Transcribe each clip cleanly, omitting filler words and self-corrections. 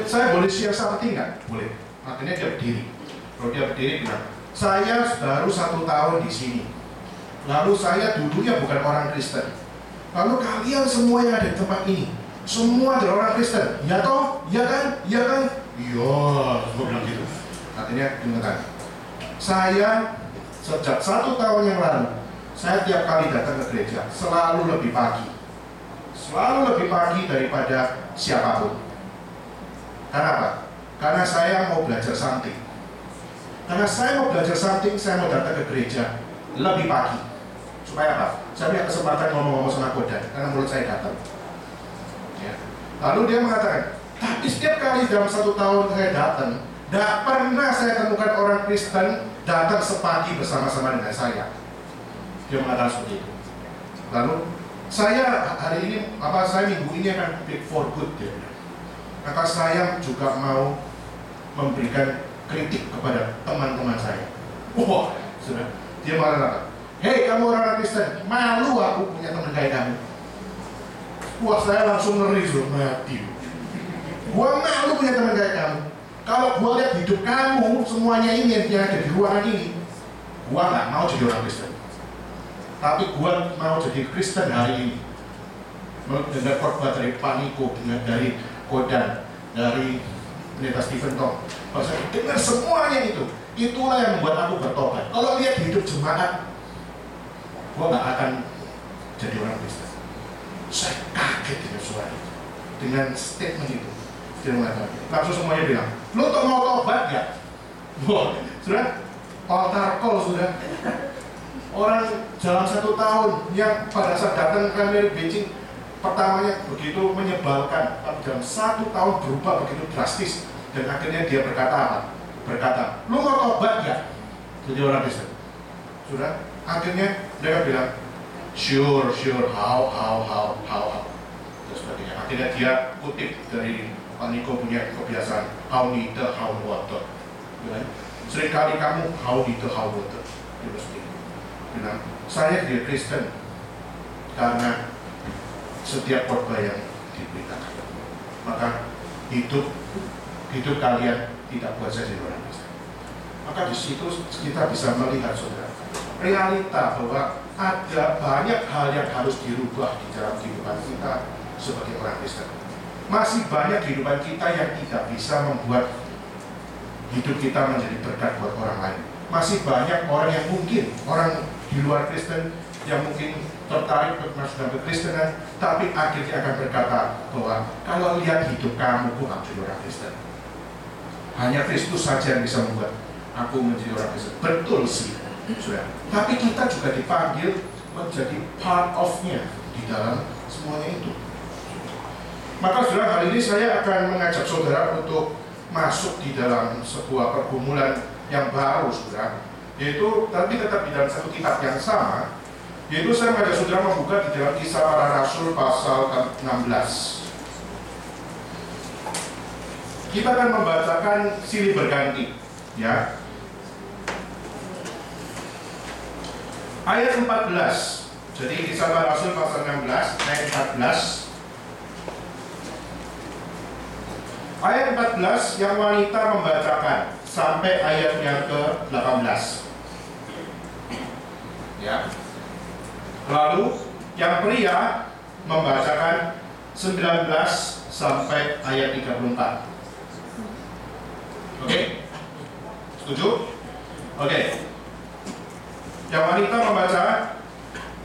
saya boleh share something nggak? Boleh. Akhirnya dia berdiri. Kalau dia berdiri bilang, saya baru 1 tahun di sini. Lalu saya dulunya bukan orang Kristen. Lalu kalian semua yang ada di tempat ini, semua adalah orang Kristen. Ya toh? Ya kan? Ya kan? Iya, gue bilang gitu. Artinya dengarkan. Saya sejak 1 tahun yang lalu, saya tiap kali datang ke gereja selalu lebih pagi. Selalu lebih pagi daripada siapapun. Kenapa? Karena saya mau belajar something. Karena saya mau belajar something, saya mau datang ke gereja lebih pagi. Supaya apa? Saya punya kesempatan ngomong-ngomong sama Kodan, karena mulut saya datang. Ya. Lalu dia mengatakan, tapi setiap kali dalam 1 tahun saya datang, tidak pernah saya temukan orang Kristen datang sepagi bersama-sama dengan saya. Dia mengatakan seperti itu. Lalu saya hari ini, saya minggu ini akan big for good, dia bilang. Maka saya juga mau memberikan kritik kepada teman-teman saya. Wah, sudah. Dia mengatakan, hei kamu orang Kristen, malu aku punya teman kayak kamu. Wah, saya langsung ngeri, mati. Gua malu punya teman kayak kamu. Kalau gua lihat hidup kamu semuanya ini yang ada di ruangan ini, gua nggak mau jadi orang Kristen. Tapi gua mau jadi Kristen hari ini. Mendengar khotbah dari Pak Niko, dari Kodan, dari Pendeta Stephen Tong. Kalau saya dengar semuanya itulah yang membuat aku bertobat. Kalau lihat hidup jemaat, gua nggak akan jadi orang Kristen. Saya kaget dengan suara itu, dengan statement itu. Dia mengatakan, langsung semuanya bilang, lu tuh mau tobat gak? Wah, sudah altar call sudah. Orang dalam 1 tahun yang pada saat datang ke Amerika Beijing, pertamanya begitu menyebalkan, tapi dalam 1 tahun berubah begitu drastis. Dan akhirnya dia berkata apa? Berkata, lu mau tobat gak? Jadi orang Kristen. Sudah, akhirnya mereka bilang, sure, how. Terus sebagainya. Akhirnya dia kutip dari Pak Niko punya kebiasaan, how neither, how water. Seringkali kamu how neither, how water. Dia mesti bilang, saya jadi Kristen karena setiap khotbah yang diberitakan. Maka hidup kalian tidak buat saya jadi orang Kristen. Maka di situ kita bisa melihat, saudara, realita bahwa ada banyak hal yang harus dirubah di dalam kehidupan kita sebagai orang Kristen. Masih banyak kehidupan kita yang tidak bisa membuat hidup kita menjadi berkat buat orang lain. Masih banyak orang yang mungkin, orang di luar Kristen yang mungkin tertarik masuk dalam kekristenan, tapi akhirnya akan berkata bahwa kalau lihat hidup kamu, aku nggak jadi orang Kristen. Hanya Kristus saja yang bisa membuat aku menjadi orang Kristen. Betul sih, saudara. Tapi kita juga dipanggil menjadi part of-nya di dalam semuanya itu. Maka saudara, hari ini saya akan mengajak saudara untuk masuk di dalam sebuah pergumulan yang baru, saudara. Yaitu, tapi tetap di dalam satu kitab yang sama. Yaitu saya mengajak saudara membuka di dalam Kisah Para Rasul pasal 16. Kita akan membacakan silih berganti, ya. Ayat 14. Jadi Kisah Para Rasul pasal 16 ayat 14. Ayat 14 yang wanita membacakan sampai ayat yang ke-18. Ya. Lalu yang pria membacakan 19 sampai ayat 34. Oke? Setuju? Oke. Yang wanita membaca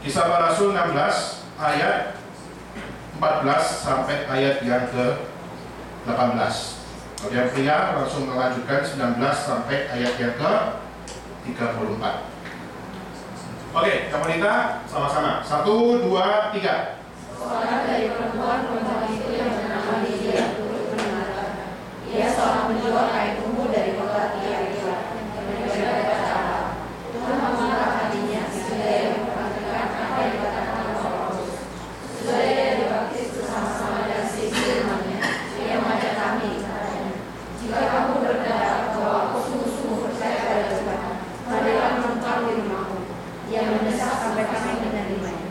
Kisah Para Rasul 16 ayat 14 sampai ayat yang ke-18. Kalau yang pria langsung melanjutkan 19 sampai ayat yang ke-34. Oke, yang wanita sama-sama. 1, 2, 3. Seorang dari perempuan itu yang bernama Lydia turut mendengarkan. Ia seorang penjual kain ungu dari kota Tiatira yang berkata, Tuhan mengangkat hatinya sehingga ia memperhatikan apa yang dikatakan oleh Paulus. Sesudah ia dibaptis bersama-sama dan seisi-temannya, ia mengajak kami, katanya, jika kamu berkata bahwa aku sungguh-sungguh percaya pada Tuhan, marilah menempel di rumahku. Ia mendesak sampai kami menerimanya.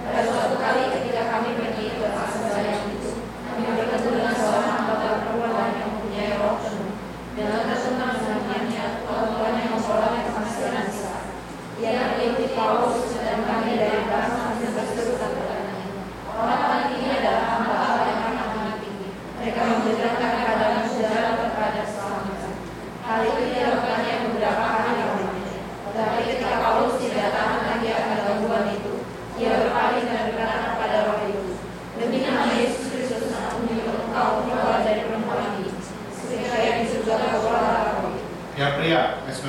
Pada suatu kali ketika kami pergi ke pasar yang itu, kami bertemu dengan seorang hamba perempuan yang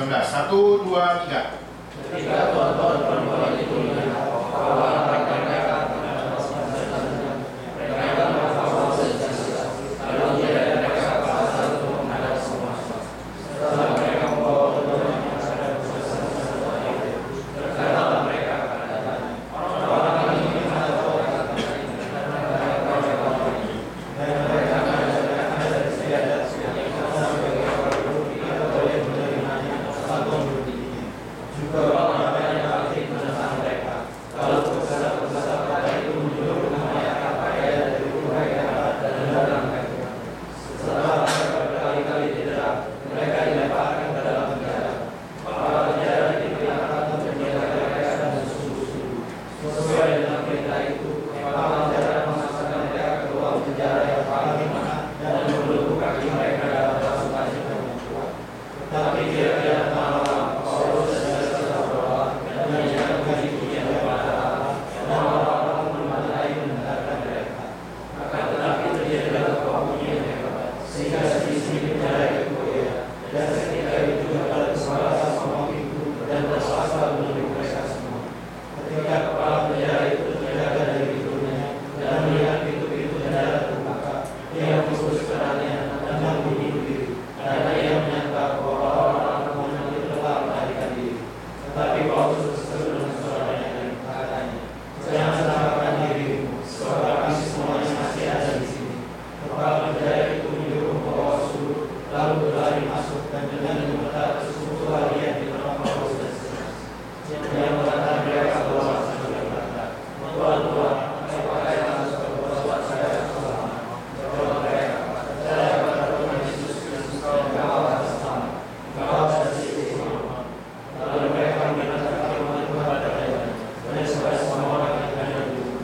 19. 1, 2, 3. Ketika tuan-tuan perempuan itu melihat bahwa mereka melakukan sejasa, lalu mereka pasal untuk menghadap semua. Setelah mereka membawa keduanya menghadap sesuatu itu, berkatalah mereka kepadanya, orang ini menghadap orang ini, dan mereka akan ada istiadat yang sampai kita boleh menerimanya atau mendidiknya. Juga orang yang aktif menentang mereka, kalau peserta-peserta itu menyuruh menanyakan pakaian dari mereka dan menentang mereka. Setelah mereka berkali-kali didera, mereka dilemparkan ke dalam penjara. Para penjara dipindahkan untuk menjaga mereka dan sungguh-sungguh. Sesuai dengan perintah itu, para penjara memasukkan mereka ke ruang penjara yang paling mahal dan membelenggu kaki mereka dalam pasukan yang kuat. Tetapi kira-kira malam Paulus dan Silas berdoa dan menyanyikan pujian kepada Allah, dan orang-orang memadai mendengarkan mereka. Akan tetapi terjadilah gempa bumi yang hebat, sehingga seisi penjara itu goyah, dan ketika itu ada suara sama pintu dan bersuara menuju mereka semua. Ketika kepala penjara itu terjaga dari pintunya dan melihat pintu-pintu penjara terbuka, dia fokus kepadanya dan membunuh diri, karena ia menyangka bahwa orang-orang itu telah melarikan diri. Tetapi Paulus berseru dengan suaranya dan katanya, "Jangan serahkan dirimu, sebab kami semuanya masih ada di sini." Kepala penjara itu menyuruh membawa surut, lalu berlari masuk dan dengan gemetar tersebut larian di tengah Paulus dan Silas. Dia mengatakan mereka keluar sambil berkata, "Tuan, apakah yang harus berbuat saya selamat?" Jawab mereka, "Percaya kepada Tuhan Yesus Kristus dan Engkau akan selamat, engkau dan istri Muhammad." Lalu mereka mendengarkan firman Tuhan pada mereka, dan supaya semua orang yang ada di rumah.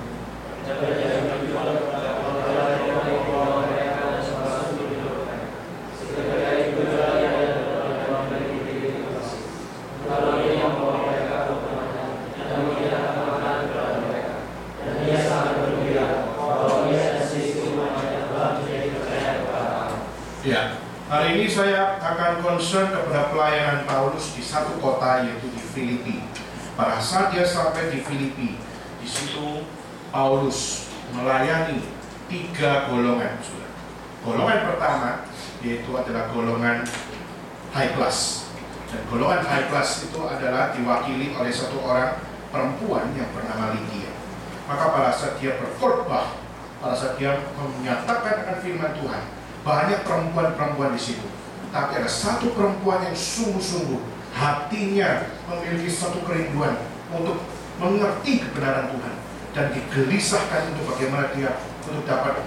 Jaga-jaga berjuang kepada orang-orang yang membawa mereka dan masuk di hidup mereka. Seketika itu ia berdoa dari diri kasih. Lalu ia membawa mereka ke rumahnya dan menghidangkan makanan kepada mereka. Dan ia sangat bergembira bahwa ia dan istri rumahnya telah menjadi percaya kepada Allah. Ya, hari ini saya akan concern kepada pelayanan Paulus di satu kota, yaitu di Filipi. Pada saat dia sampai di Filipi, di situ Paulus melayani 3 golongan. Golongan pertama yaitu adalah golongan high class. Dan golongan high class itu adalah diwakili oleh satu orang perempuan yang bernama Lydia. Maka pada saat dia berkhotbah, pada saat dia menyatakan akan firman Tuhan, banyak perempuan-perempuan di situ. Tapi ada satu perempuan yang sungguh-sungguh hatinya memiliki satu kerinduan untuk mengerti kebenaran Tuhan dan digelisahkan untuk bagaimana dia untuk dapat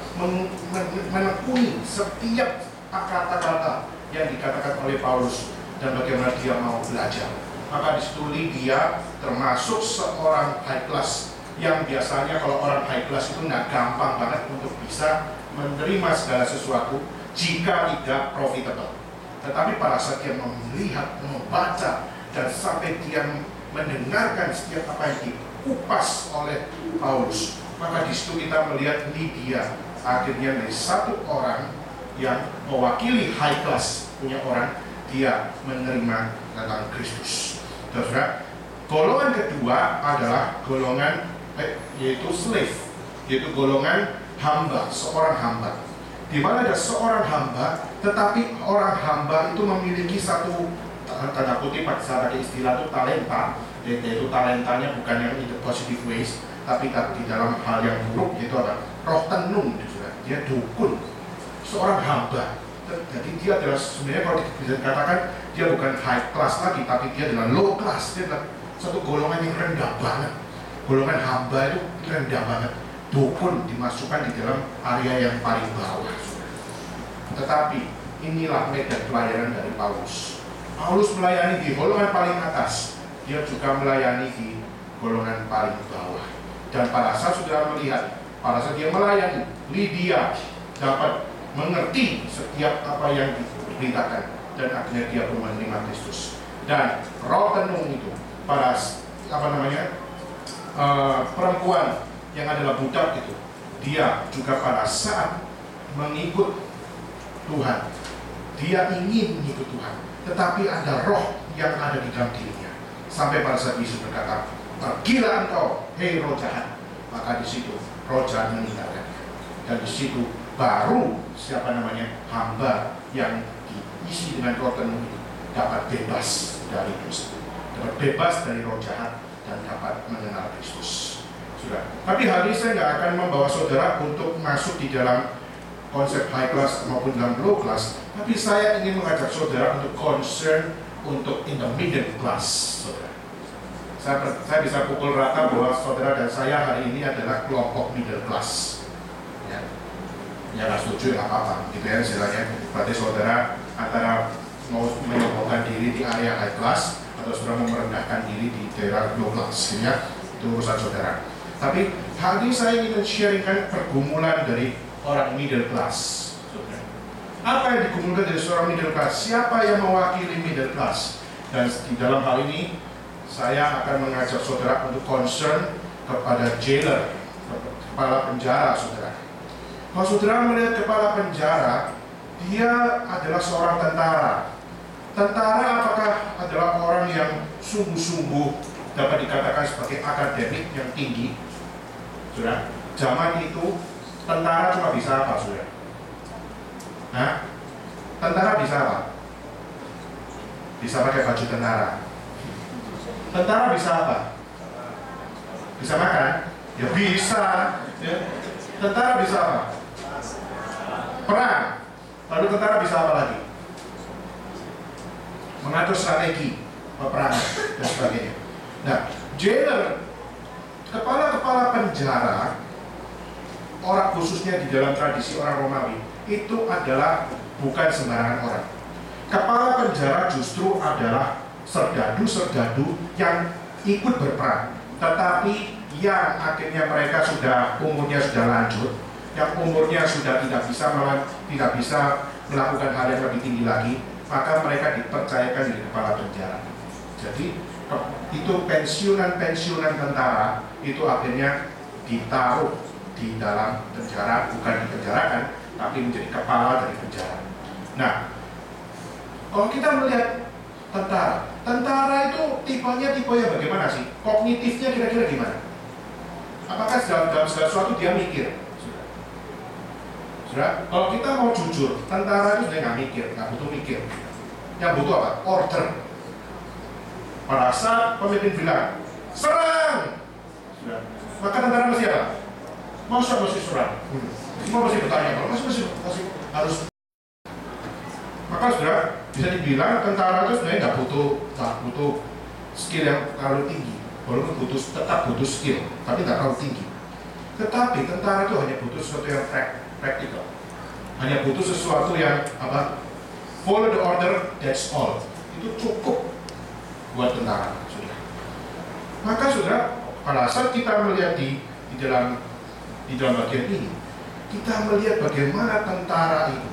menekuni setiap kata-kata yang dikatakan oleh Paulus dan bagaimana dia mau belajar. Maka di situ Lydia termasuk seorang high class yang biasanya kalau orang high class itu nggak gampang banget untuk bisa menerima segala sesuatu jika tidak profitable. Tetapi pada saat dia melihat, membaca, dan sampai dia mendengarkan setiap apa yang dikupas oleh Paulus, maka di situ kita melihat Lydia akhirnya dari satu orang yang mewakili high class punya orang, dia menerima tentang Kristus. Saudara, golongan kedua adalah golongan yaitu slave, yaitu golongan hamba, seorang hamba. Di mana ada seorang hamba, tetapi orang hamba itu memiliki satu tanda kutip pakai istilah itu talenta, yaitu talentanya bukan yang in the positive ways, tapi di dalam hal yang buruk, yaitu ada roh tenung, dia dukun, seorang hamba. Jadi dia adalah sebenarnya kalau bisa dikatakan dia bukan high class lagi, tapi dia adalah low class, dia adalah satu golongan yang rendah banget. Golongan hamba itu rendah banget. Dukun dimasukkan di dalam area yang paling bawah. Tetapi inilah medan pelayanan dari Paulus. Paulus melayani di golongan paling atas, dia juga melayani di golongan paling bawah. Dan pada saat saudara melihat, pada saat dia melayani, Lydia dapat mengerti setiap apa yang diberitakan dan akhirnya dia pun menerima Kristus. Dan roh tenung itu pada perempuan yang adalah budak itu, dia juga pada saat mengikut Tuhan, dia ingin mengikut Tuhan, tetapi ada roh yang ada di dalam dirinya. Sampai pada saat Yesus berkata, "Pergilah engkau, hei roh jahat." Maka di situ roh jahat meninggalkan. Dan di situ baru hamba yang diisi dengan roh tenung itu dapat bebas dari dosa, dapat bebas dari roh jahat, dan dapat mengenal Kristus. Sudah. Tapi hari ini saya nggak akan membawa saudara untuk masuk di dalam konsep high class maupun dalam low class, tapi saya ingin mengajak saudara untuk concern untuk in the middle class, saudara. Saya bisa pukul rata bahwa saudara dan saya hari ini adalah kelompok middle class. Ya nggak setuju nggak apa-apa, gitu ya istilahnya. Berarti saudara antara mau menyombongkan diri di area high class atau saudara mau merendahkan diri di daerah low class, ya itu urusan saudara. Tapi hari ini saya ingin sharingkan pergumulan dari orang middle class. Apa yang digumulkan dari seorang middle class? Siapa yang mewakili middle class? Dan di dalam hal ini saya akan mengajak saudara untuk concern kepada jailer, kepala penjara, saudara. Kalau saudara melihat kepala penjara, dia adalah seorang tentara. Tentara apakah adalah orang yang sungguh-sungguh dapat dikatakan sebagai akademik yang tinggi? Saudara, zaman itu tentara cuma bisa apa, saudara? Tentara bisa apa? Bisa pakai baju tentara. Tentara bisa apa? Bisa makan? Ya bisa. Ya. Tentara bisa apa? Perang. Lalu tentara bisa apa lagi? Mengatur strategi peperangan dan sebagainya. Nah, jailer, kepala-kepala penjara, orang khususnya di dalam tradisi orang Romawi, itu adalah bukan sembarangan orang. Kepala penjara justru adalah serdadu-serdadu yang ikut berperang, tetapi yang akhirnya mereka umurnya sudah lanjut, yang umurnya sudah tidak bisa melakukan hal yang lebih tinggi lagi, maka mereka dipercayakan jadi kepala penjara. Jadi itu pensiunan tentara itu akhirnya ditaruh di dalam penjara, bukan dipenjarakan, tapi menjadi kepala dari penjara. Nah, kalau kita melihat tentara itu tipenya bagaimana sih? Kognitifnya kira-kira gimana? Apakah dalam segala sesuatu dia mikir? Sudah. Kalau kita mau jujur, tentara itu sebenarnya nggak butuh mikir. Yang butuh apa? Order. Pada saat pemimpin bilang serang, sudah. Maka tentara mesti apa? Mesti serang. Semua mesti bertanya. Kalau masih harus. Maka sudah bisa dibilang tentara itu sebenarnya nggak butuh skill yang terlalu tinggi. Walaupun tetap butuh skill, tapi nggak terlalu tinggi. Tetapi tentara itu hanya butuh sesuatu yang praktikal. Hanya butuh sesuatu yang apa? Follow the order, that's all. Itu cukup buat tentara, sudah. Maka sudah, pada saat kita melihat di dalam bagian ini, kita melihat bagaimana tentara itu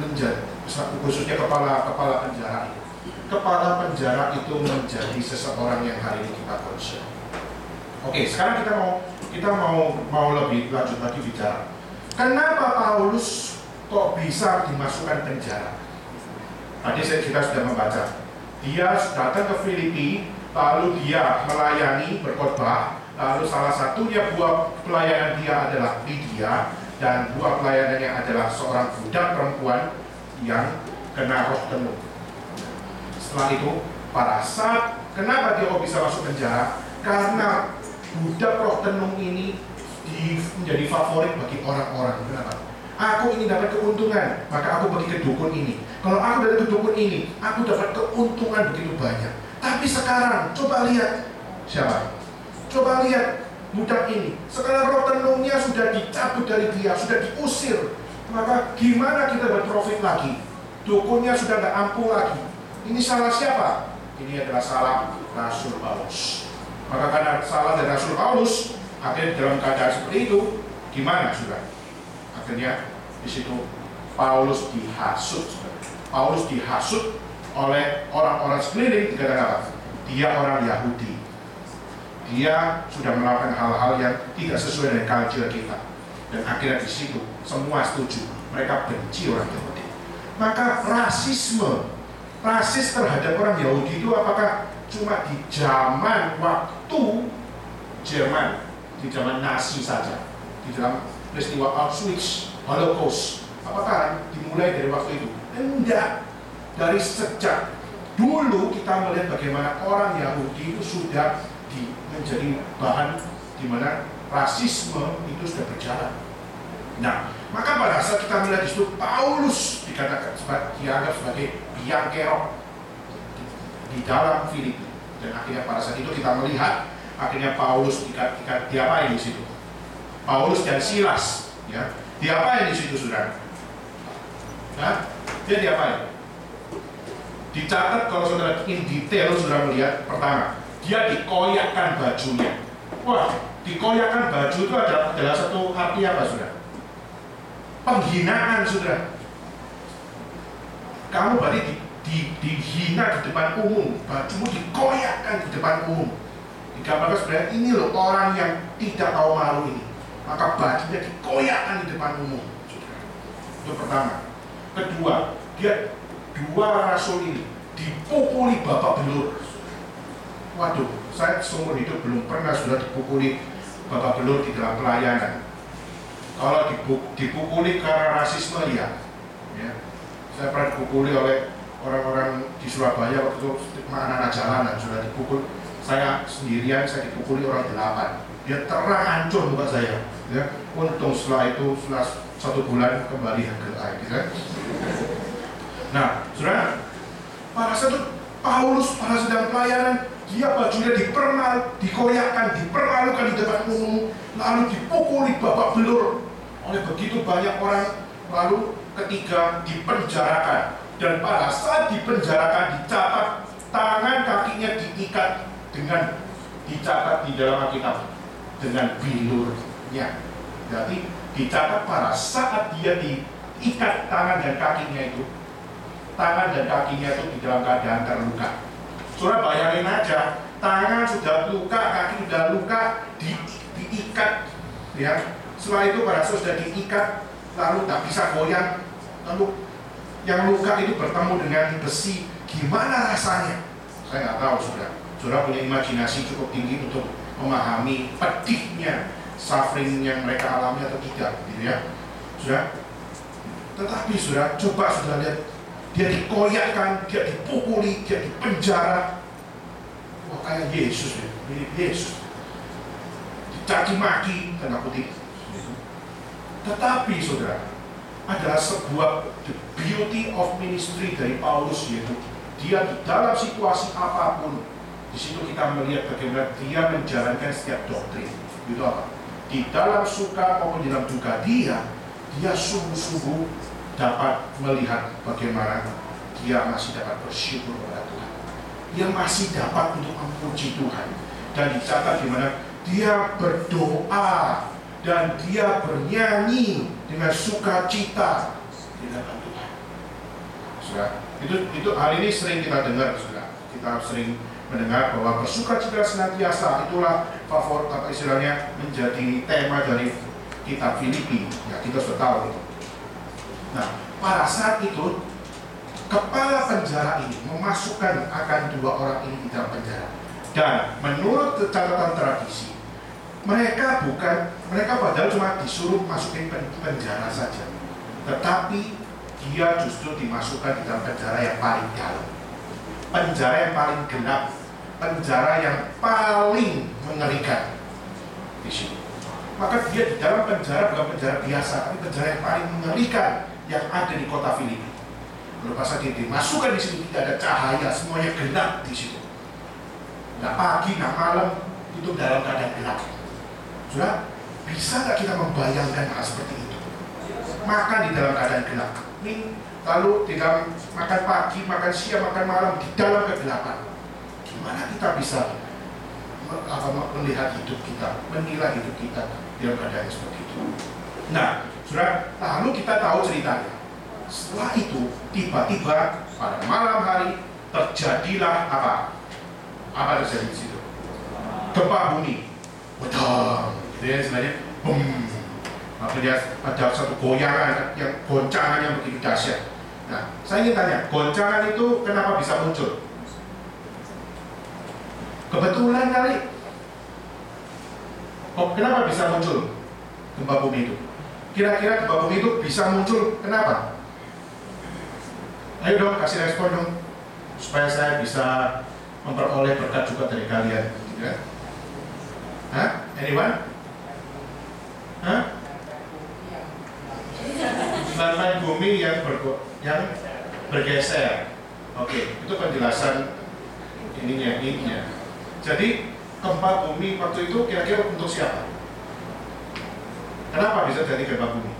menjadi, khususnya kepala penjara itu. Kepala penjara itu menjadi seseorang yang hari ini kita concern. Oke, sekarang kita mau lebih lanjut lagi bicara. Kenapa Paulus kok bisa dimasukkan penjara? Tadi kita sudah membaca. Dia datang ke Filipi, lalu dia melayani berkhotbah, lalu salah satunya buah pelayanan dia adalah Lydia, dan buah pelayanannya adalah seorang budak perempuan yang kena roh tenung. Setelah itu, pada saat kenapa dia kok bisa masuk penjara? Karena budak roh tenung ini menjadi favorit bagi orang-orang. Kenapa? Aku ingin dapat keuntungan, maka aku pergi ke dukun ini. Kalau aku dari ke dukun ini, aku dapat keuntungan begitu banyak. Tapi sekarang, coba lihat siapa? Coba lihat budak ini. Sekarang roh tenungnya sudah dicabut dari dia, sudah diusir. Maka gimana kita berprofit lagi? Dukunnya sudah nggak ampuh lagi. Ini salah siapa? Ini adalah salah Rasul Paulus. Maka karena salah dari Rasul Paulus, akhirnya dalam keadaan seperti itu, gimana sudah? Akhirnya di situ Paulus dihasut. Paulus dihasut oleh orang-orang sekeliling. Dikatakan apa? Dia orang Yahudi. Dia sudah melakukan hal-hal yang tidak sesuai dengan culture kita. Dan akhirnya di situ semua setuju. Mereka benci orang Yahudi. Maka rasisme rasis terhadap orang Yahudi itu apakah cuma di zaman waktu Jerman, di zaman Nazi saja, di dalam peristiwa Auschwitz, Holocaust? Apakah dimulai dari waktu itu? Enggak. Dari sejak dulu kita melihat bagaimana orang Yahudi itu sudah menjadi bahan di mana rasisme itu sudah berjalan. Nah, maka pada saat kita melihat di situ Paulus dianggap sebagai biang kerok di dalam Filipi, dan akhirnya pada saat itu kita melihat akhirnya Paulus diapain di situ? Paulus dan Silas, ya, diapain di situ, saudara? Nah, dia diapain? Dicatat kalau saudara in detail, saudara melihat pertama, dia dikoyakkan bajunya. Wah, dikoyakkan baju itu adalah satu arti apa, saudara? Penghinaan, saudara. Kamu berarti dihina di depan umum, bajumu dikoyakkan di depan umum. Digambarkan sebenarnya ini loh orang yang tidak tahu malu ini, maka bajunya dikoyakkan di depan umum. Itu pertama. Kedua, dia dua rasul ini dipukuli babak belur. Waduh, saya seumur hidup belum pernah sudah dipukuli babak belur di dalam pelayanan. Kalau dipukuli karena rasisme, ya. Saya pernah dipukuli oleh orang-orang di Surabaya waktu itu anak-anak jalanan, sudah dipukul. Saya sendirian, saya dipukuli orang 8. Dia terang hancur muka saya. Ya. Untung setelah 1 bulan kembali ke air. Ya. Nah, saudara, pada saat itu Paulus pada sedang pelayanan, dia bajunya dikoyakkan, dipermalukan di depan umum, lalu dipukuli babak belur oleh begitu banyak orang. Lalu ketiga, dipenjarakan, dan pada saat dipenjarakan dicatat tangan kakinya diikat dengan dicatat di dalam Alkitab dengan bilurnya. Jadi dicatat pada saat dia diikat tangan dan kakinya itu di dalam keadaan terluka. Saudara bayangin aja, tangan sudah luka, kaki sudah luka, diikat, ya. Setelah itu pada saat sudah diikat, lalu tak bisa goyang, lalu yang luka itu bertemu dengan besi, gimana rasanya? Saya nggak tahu, saudara punya imajinasi cukup tinggi untuk memahami pedihnya suffering yang mereka alami atau tidak, gitu ya, saudara. Tetapi saudara, coba saudara lihat, dia dikoyakkan, dia dipukuli, dia dipenjara. Wah, kayak Yesus, ya, mirip Yesus. Dicaci maki, tanda kutip. Tetapi saudara, adalah sebuah the beauty of ministry dari Paulus, yaitu dia di dalam situasi apapun, di situ kita melihat bagaimana dia menjalankan setiap doktrin. Itu apa? Di dalam suka maupun di dalam duka dia sungguh-sungguh dapat melihat bagaimana dia masih dapat bersyukur kepada Tuhan. Dia masih dapat untuk memuji Tuhan. Dan dicatat di mana dia berdoa dan dia bernyanyi dengan sukacita di dalam Tuhan. Saudara, itu hal ini sering kita dengar, saudara. Kita sering mendengar bahwa bersukacita senantiasa itulah favorit, apa istilahnya, menjadi tema dari kitab Filipi. Ya, kita sudah tahu itu. Nah, pada saat itu kepala penjara ini memasukkan akan 2 orang ini di dalam penjara. Dan menurut catatan tradisi, mereka padahal cuma disuruh masukin penjara saja, tetapi dia justru dimasukkan di dalam penjara yang paling dalam, penjara yang paling gelap, penjara yang paling mengerikan di sini. Maka dia di dalam penjara bukan penjara biasa, tapi penjara yang paling mengerikan yang ada di kota Filipi. Lalu pas dia dimasukkan di situ tidak ada cahaya, semuanya gelap di situ. Nggak pagi, nggak malam, itu dalam keadaan gelap. Sudah, bisa nggak kita membayangkan hal seperti itu? Makan di dalam keadaan gelap. Lalu di dalam makan pagi, makan siang, makan malam di dalam kegelapan. Gimana kita bisa melihat hidup kita, menilai hidup kita dalam keadaan seperti itu? Nah, sudah, lalu kita tahu ceritanya. Setelah itu, tiba-tiba pada malam hari terjadilah apa? Apa terjadi di situ? Gempa bumi. Betul. Jadi sebenarnya, boom. Akhirnya ada satu goyangan yang goncangan yang begitu dahsyat. Nah, saya ingin tanya, goncangan itu kenapa bisa muncul? Kebetulan kali. Oh, kenapa bisa muncul gempa bumi itu? Kira-kira gempa bumi itu bisa muncul kenapa? Ayo dong, kasih respon dong, supaya saya bisa memperoleh berkat juga dari kalian. Ya? Hah? Anyone? Hah? Lantai bumi yang bergeser. Oke, itu penjelasan ininya. Jadi gempa bumi waktu itu kira-kira untuk siapa? Kenapa bisa jadi gempa bumi?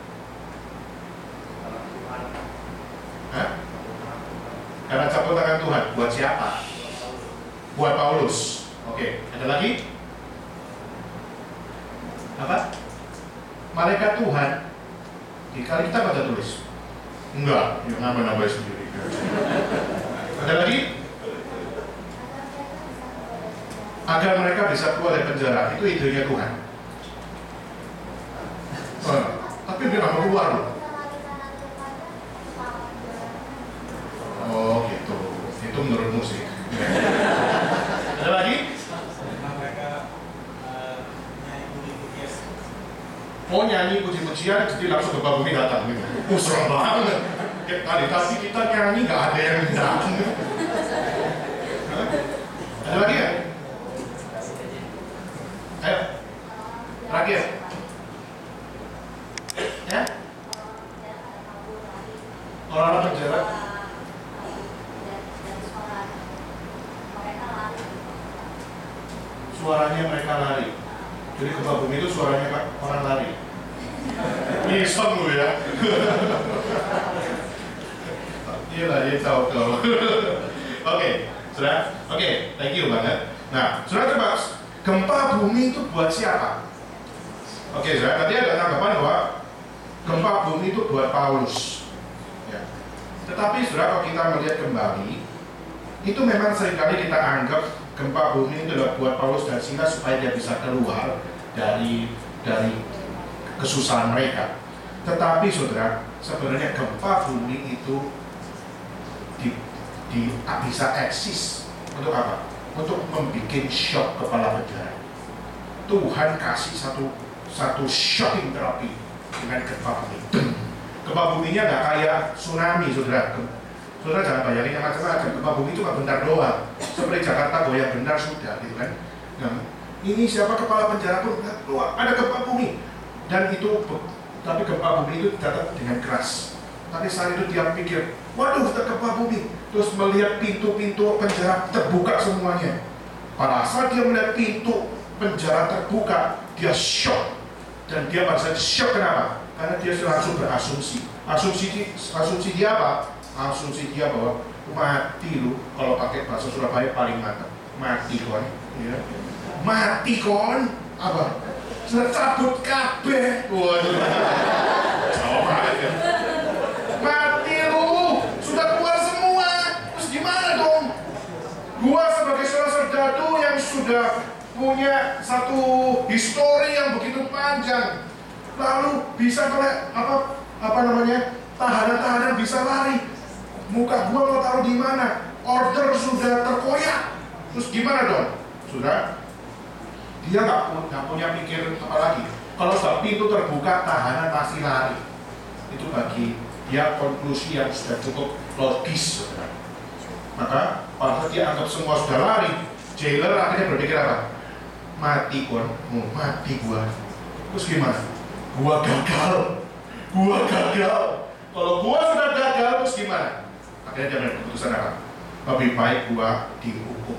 Hah? Karena campur tangan Tuhan. Buat siapa? Buat Paulus. Oke, ada lagi? Apa? Malaikat Tuhan. Di kali kita baca tulis. Enggak, yang nambah-nambah sendiri. Ada lagi? Agar mereka bisa keluar dari penjara. Itu idenya Tuhan. Tapi dia nggak mau keluar loh. Oh gitu. Itu menurutmu sih. Ada lagi? Oh nyanyi puji-pujian, jadi langsung gempa bumi datang. Serem banget. Tadi kita nyanyi nggak ada yang datang. Ada lagi ya? Ayo, terakhir. Ya? Orang-orang penjara. Suaranya mereka lari. Jadi gempa bumi itu suaranya orang lari. Iseng lu ya. Iya lah, dia tahu. Oke, sudah. Oke, thank you banget. Nah, sudah coba. Gempa bumi itu buat siapa? Oke, saudara, tadi ada tanggapan bahwa gempa bumi itu buat Paulus. Ya. Tetapi saudara, kalau kita melihat kembali, itu memang seringkali kita anggap gempa bumi itu adalah buat Paulus dan Silas supaya dia bisa keluar dari kesusahan mereka. Tetapi saudara, sebenarnya gempa bumi itu bisa eksis untuk apa? Untuk membuat shock kepala penjara. Tuhan kasih satu shocking terapi dengan gempa bumi. Gempa buminya nggak kayak tsunami, saudara. Saudara jangan bayanginnya macam-macam. Gempa bumi itu nggak bentar doang. Seperti Jakarta goyang bentar sudah, gitu kan? Nah, ini siapa kepala penjara pun keluar. Ada gempa bumi dan tapi gempa bumi itu datang dengan keras. Tapi saat itu dia pikir, waduh, ada gempa bumi. Terus melihat pintu-pintu penjara terbuka semuanya. Pada saat dia melihat pintu penjara terbuka, dia shock. Dan dia pada saat shock kenapa? Karena dia langsung berasumsi. Asumsi dia apa? Asumsi dia bahwa mati lu, kalau pakai bahasa Surabaya paling mantap. Mati kon, ya. Mati kon, apa? Sudah cabut kabeh. Waduh. Jawab banget ya. Mati lu, sudah keluar semua. Terus gimana dong? Gua sebagai seorang serdadu yang sudah punya satu histori yang begitu panjang, lalu bisa tahanan-tahanan bisa lari. Muka gua mau taruh di mana? Order sudah terkoyak. Terus gimana dong? Sudah, dia nggak punya pikir apa lagi. Kalau sudah pintu terbuka, tahanan pasti lari. Itu bagi dia konklusi yang sudah cukup logis, saudara. Maka pada saat dia anggap semua sudah lari, jailer akhirnya berpikir apa? Mati kon, mati gua. Terus gimana? Gua gagal. Kalau gua sudah gagal, terus gimana? Akhirnya dia ambil keputusan apa? Lebih baik gua dihukum.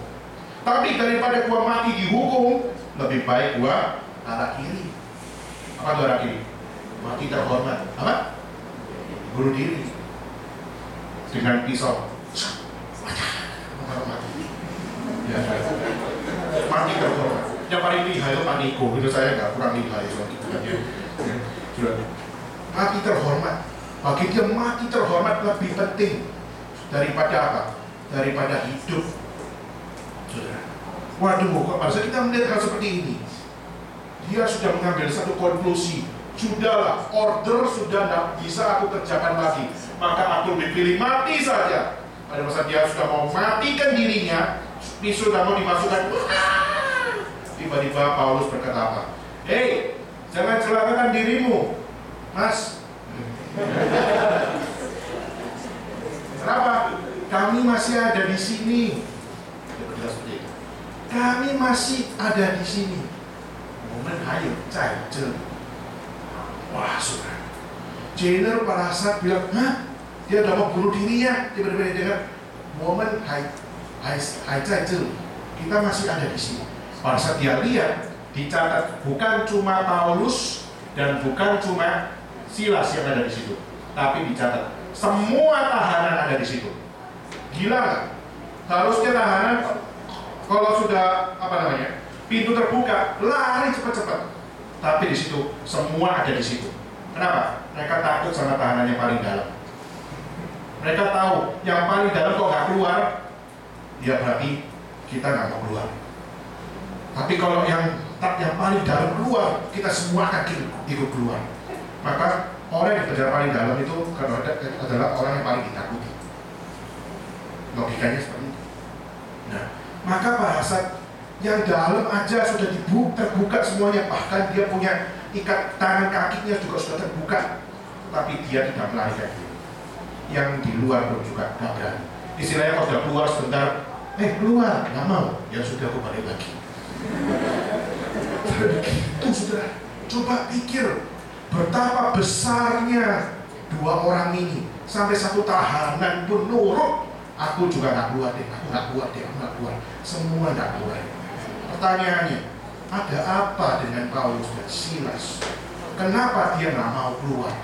Tapi daripada gua mati dihukum, lebih baik gua arah kiri. Apa itu arah kiri? Mati terhormat. Apa? Bunuh diri dengan pisau. Ya, mati terhormat. Yang paling lihai itu paniko. Itu saya nggak kurang lihai soal itu kan ya. Sudah. Mati terhormat. Bagi dia mati terhormat lebih penting daripada apa? Daripada hidup. Saudara. Waduh, kok masa kita melihat hal seperti ini? Dia sudah mengambil satu konklusi Sudahlah, order sudah tidak bisa aku kerjakan lagi, maka aku lebih pilih mati saja. Pada masa dia sudah mau matikan dirinya, pisau sudah mau dimasukkan. Tiba-tiba Paulus berkata apa? Hei, jangan celakakan dirimu, Mas. Kenapa? Kami masih ada di sini. Kami masih ada di sini. Momen hayu, cair. Wah, saudara. Jenner pada saat bilang, hah? Dia udah mau bunuh dirinya. Tiba-tiba dia dengar, momen hayu, cair. Kita masih ada di sini. Pada saat dia lihat, dicatat bukan cuma Paulus dan bukan cuma Silas yang ada di situ, tapi dicatat semua tahanan ada di situ. Gila nggak? Harusnya tahanan kalau sudah pintu terbuka lari cepat-cepat, tapi di situ semua ada di situ. Kenapa? Mereka takut sama tahanan yang paling dalam. Mereka tahu yang paling dalam kok nggak keluar, ya berarti kita nggak mau keluar. Tapi kalau yang paling dalam keluar, kita semua akan ikut keluar. Maka orang yang di penjara paling dalam itu adalah orang yang paling ditakuti. Logikanya seperti itu. Nah, maka pada saat yang dalam aja sudah terbuka semuanya, bahkan dia punya ikat tangan kakinya juga sudah terbuka, tapi dia tidak melarikan diri. Yang di luar pun juga tidak berani. Istilahnya kalau sudah keluar sebentar, keluar, nggak mau, ya sudah aku balik lagi. Begitu saudara, coba pikir betapa besarnya dua orang ini, sampai satu tahanan pun nurut. Aku juga nggak kuat deh, aku nggak kuat. Semua nggak kuat. Pertanyaannya, ada apa dengan Paulus dan Silas? Kenapa dia nggak mau keluar?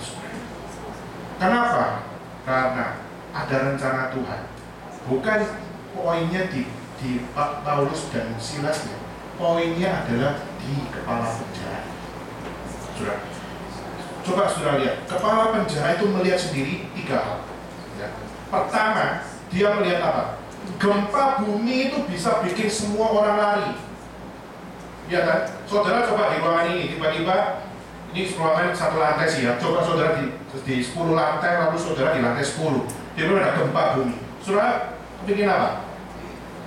Kenapa? Karena ada rencana Tuhan. Bukan poinnya di Paulus dan Silasnya. Poinnya adalah di kepala penjara. Saudara, coba saudara lihat, kepala penjara itu melihat sendiri 3 hal. Ya. Pertama, dia melihat apa? Gempa bumi itu bisa bikin semua orang lari. Ya kan? Saudara coba di ruangan ini, tiba-tiba ini ruangan 1 lantai sih ya. Coba saudara di 10 lantai, lalu saudara di lantai 10. Tiba-tiba ada gempa bumi. Saudara bikin apa?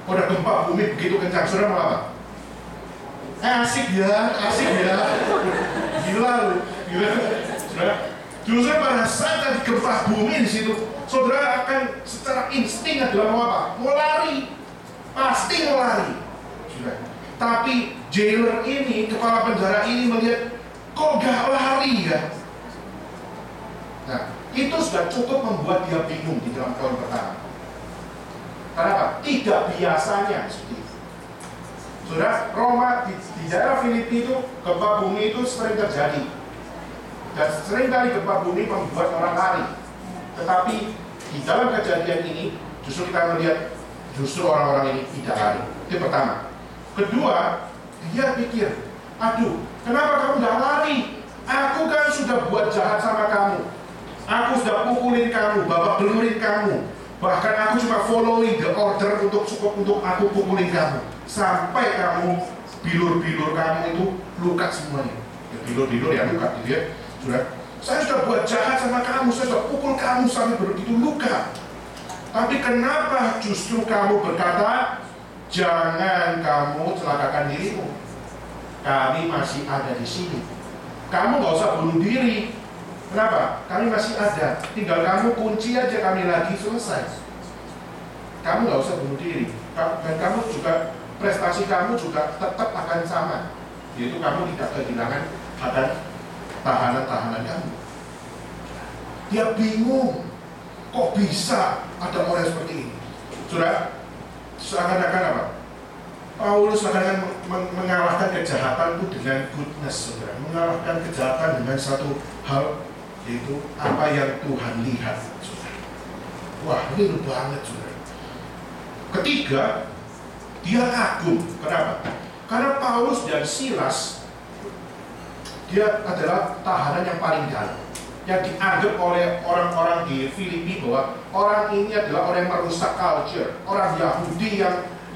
Udah gempa bumi begitu kencang, saudara mau apa? Asik ya. Gila lu. Saudara, justru pada saat ada gempa bumi di situ, saudara akan secara insting adalah mau apa? Mau lari. Pasti mau lari. Saudara. Tapi jailer ini, kepala penjara ini melihat, kok gak lari ya? Nah, itu sudah cukup membuat dia bingung di dalam poin pertama. Kenapa? Tidak biasanya seperti itu. Saudara, Roma di daerah Filipi itu gempa bumi itu sering terjadi, dan sering kali gempa bumi membuat orang lari. Tetapi di dalam kejadian ini justru kita melihat justru orang-orang ini tidak lari. Itu pertama. Kedua, dia pikir, aduh, kenapa kamu tidak lari? Aku kan sudah buat jahat sama kamu. Aku sudah pukulin kamu, babak belurin kamu. Bahkan aku cuma following the order untuk aku pukulin kamu. Sampai kamu, bilur-bilur kamu itu luka semuanya. Ya, bilur-bilur ya luka gitu ya. Sudah, saya sudah buat jahat sama kamu, saya sudah pukul kamu sampai begitu luka. Tapi kenapa justru kamu berkata, jangan kamu celakakan dirimu. Kami masih ada di sini. Kamu nggak usah bunuh diri. Kenapa? Kami masih ada. Tinggal kamu kunci aja kami lagi, selesai. Kamu nggak usah bunuh diri. Dan kamu juga, prestasi kamu juga tetap akan sama. Yaitu kamu tidak kehilangan akan tahanan-tahanan kamu. Dia bingung. Kok bisa ada orang seperti ini? Sudah, seakan-akan apa? Paulus akan mengalahkan kejahatan itu dengan goodness, saudara. Mengalahkan kejahatan dengan satu hal, yaitu apa yang Tuhan lihat, saudara. Wah, ini banget, saudara. Ketiga, dia kagum. Kenapa? Karena Paulus dan Silas, dia adalah tahanan yang paling dalam, yang dianggap oleh orang-orang di Filipi bahwa orang ini adalah orang yang merusak culture, orang Yahudi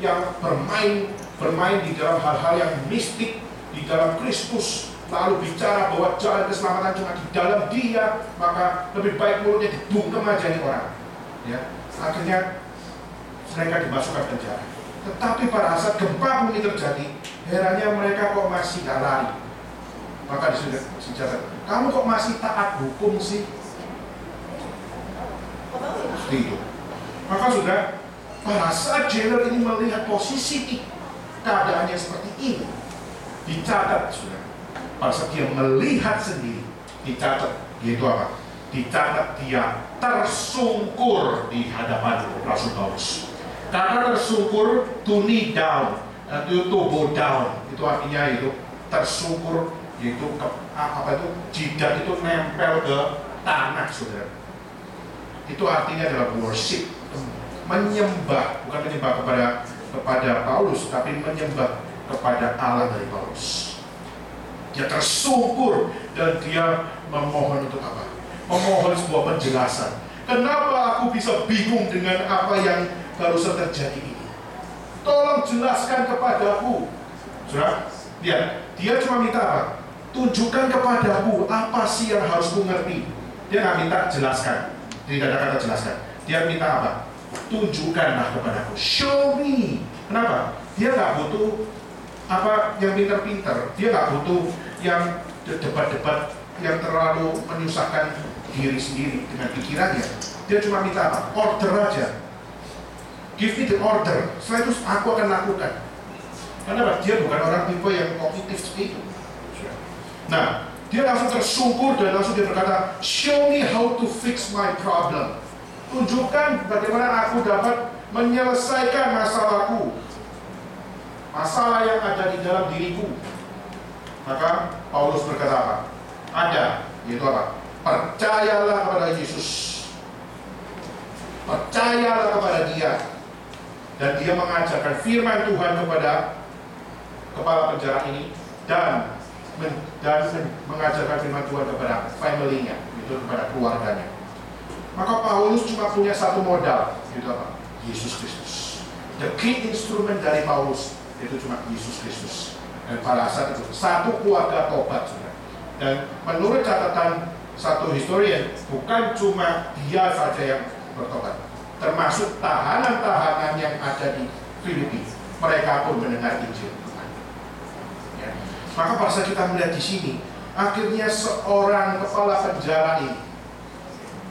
yang bermain di dalam hal-hal yang mistik, di dalam Kristus lalu bicara bahwa jalan keselamatan cuma di dalam Dia, maka lebih baik mulutnya dibungkem aja nih orang. Ya, akhirnya mereka dimasukkan penjara. Tetapi pada saat gempa bumi terjadi, herannya mereka kok masih gak lari. Maka disebut, kamu kok masih taat hukum sih? Seperti itu. Maka sudah, pada saat jailer ini melihat posisi keadaannya seperti ini, dicatat sudah. Pada saat dia melihat sendiri, dicatat, yaitu apa? Dicatat dia tersungkur di hadapan Rasul Paulus. Karena tersungkur, to knee down, to bow down, itu artinya itu tersungkur, yaitu jidat itu nempel ke tanah, saudara. Itu artinya adalah worship, menyembah, bukan menyembah kepada Paulus, tapi menyembah kepada Allah dari Paulus. Dia tersungkur dan dia memohon untuk apa? Memohon sebuah penjelasan. Kenapa aku bisa bingung dengan apa yang barusan terjadi ini? Tolong jelaskan kepadaku. Saudara, lihat, dia cuma minta apa? Tunjukkan kepadaku apa sih yang harus ku ngerti. Dia nggak minta jelaskan. Tidak ada kata jelaskan. Dia minta apa? Tunjukkanlah kepadaku. Show me. Kenapa? Dia nggak butuh apa yang pinter-pinter. Dia nggak butuh yang debat-debat yang terlalu menyusahkan diri sendiri dengan pikirannya. Dia cuma minta apa? Order aja. Give me the order. Setelah itu aku akan lakukan. Karena dia bukan orang tipe yang kognitif seperti itu. Nah, dia langsung tersungkur dan langsung dia berkata, show me how to fix my problem. Tunjukkan bagaimana aku dapat menyelesaikan masalahku, masalah yang ada di dalam diriku. Maka Paulus berkata apa? Ada, yaitu apa? Percayalah kepada Yesus. Percayalah kepada Dia. Dan dia mengajarkan firman Tuhan kepada kepala penjara ini dan mengajarkan firman Tuhan kepada family-nya, itu kepada keluarganya. Maka Paulus cuma punya satu modal, itu apa? Yesus Kristus. The key instrument dari Paulus itu cuma Yesus Kristus. Dan pada saat itu satu keluarga tobat, saudara. Dan menurut catatan satu historian, bukan cuma dia saja yang bertobat, termasuk tahanan-tahanan yang ada di Filipi. Mereka pun mendengar Injil Tuhan. Ya. Maka pada saat kita melihat di sini, akhirnya seorang kepala penjara ini,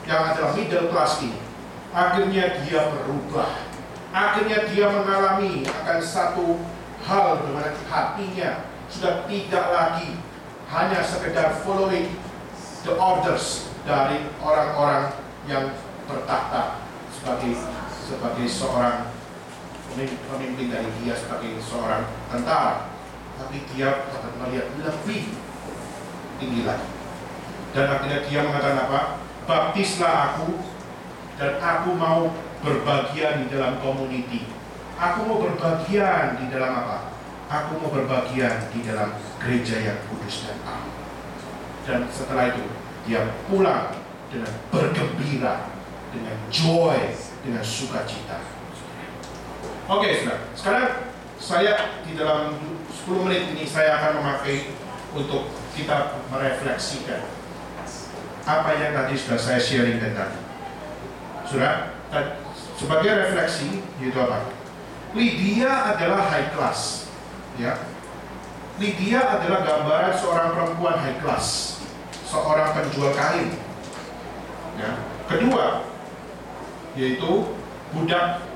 yang adalah middle class ini, akhirnya dia berubah. Akhirnya dia mengalami akan satu hal di mana hatinya sudah tidak lagi hanya sekedar following the orders dari orang-orang yang bertahta sebagai seorang pemimpin dari dia, sebagai seorang tentara, tapi dia dapat melihat lebih tinggi lagi. Dan akhirnya dia mengatakan apa? Baptislah aku dan aku mau berbagian di dalam community. Aku mau berbagian di dalam apa? Aku mau berbagian di dalam gereja yang kudus dan am. Dan setelah itu dia pulang dengan bergembira, dengan joy, dengan sukacita. Oke, saudara. Sekarang saya di dalam 10 menit ini saya akan memakai untuk kita merefleksikan apa yang tadi sudah saya sharing tadi. Saudara, sebagai refleksi, yaitu apa? Lydia adalah high class, ya. Lydia adalah gambaran seorang perempuan high class, seorang penjual kain. Ya. Kedua, yaitu budak.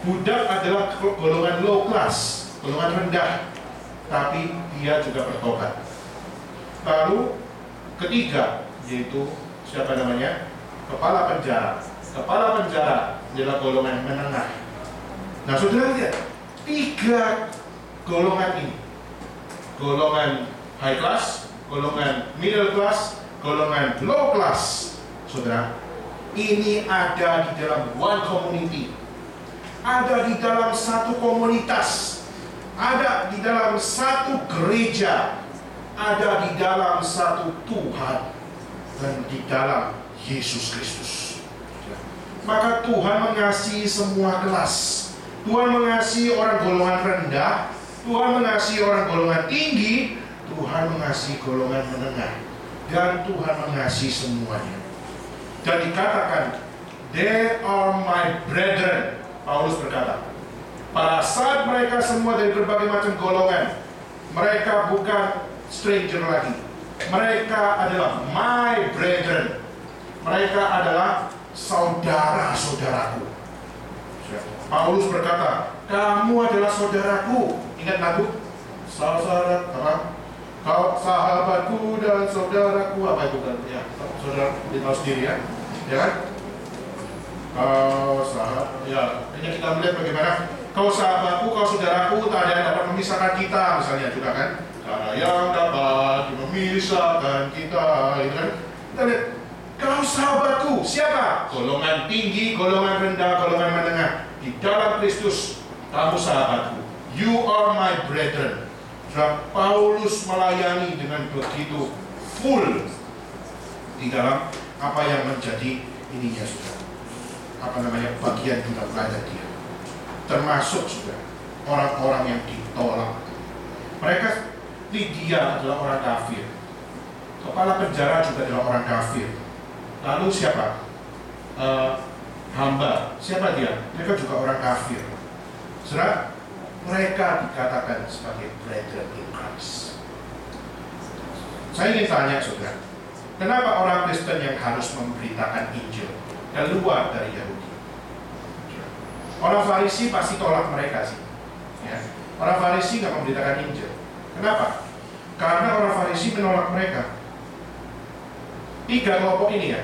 Budak adalah golongan low class, golongan rendah, tapi dia juga bertobat. Lalu ketiga, yaitu siapa namanya? Kepala penjara. Kepala penjara adalah golongan menengah. Nah, saudara lihat, 3 golongan ini, golongan high class, golongan middle class, golongan low class, saudara, ini ada di dalam one community, ada di dalam satu komunitas, ada di dalam satu gereja, ada di dalam satu Tuhan, dan di dalam Yesus Kristus. Maka Tuhan mengasihi semua kelas. Tuhan mengasihi orang golongan rendah, Tuhan mengasihi orang golongan tinggi, Tuhan mengasihi golongan menengah, dan Tuhan mengasihi semuanya. Dan dikatakan, they are my brethren. Paulus berkata, pada saat mereka semua dari berbagai macam golongan, mereka bukan stranger lagi. Mereka adalah my brethren. Mereka adalah saudara-saudaraku. Paulus berkata, kamu adalah saudaraku. Ingat lagu? Saudara, kau sahabatku dan saudaraku. Apa itu kan? Ya, saudara tahu sendiri ya. Ya kan? Kau sahabat. Ya, ini kita melihat bagaimana kau sahabatku, kau saudaraku, tak ada yang dapat memisahkan kita, misalnya juga kan? Tak ada yang dapat memisahkan kita, gitu kan? Kita lihat, kau sahabatku, siapa? Golongan tinggi, golongan rendah, golongan menengah. Di dalam Kristus, kamu sahabatku. You are my brethren. Paulus melayani dengan begitu full di dalam apa yang menjadi ininya sudah. Apa namanya, bagian dalam pelajar dia. Termasuk juga orang-orang yang ditolak. Mereka, Lydia adalah orang kafir. Kepala penjara juga adalah orang kafir. Lalu siapa? Hamba. Siapa dia? Mereka juga orang kafir. Saudara, mereka dikatakan sebagai brethren in Christ. Saya ingin tanya saudara, kenapa orang Kristen yang harus memberitakan Injil keluar dari Yahudi? Orang Farisi pasti tolak mereka sih. Ya. Orang Farisi nggak memberitakan Injil. Kenapa? Karena orang Farisi menolak mereka. 3 kelompok ini ya.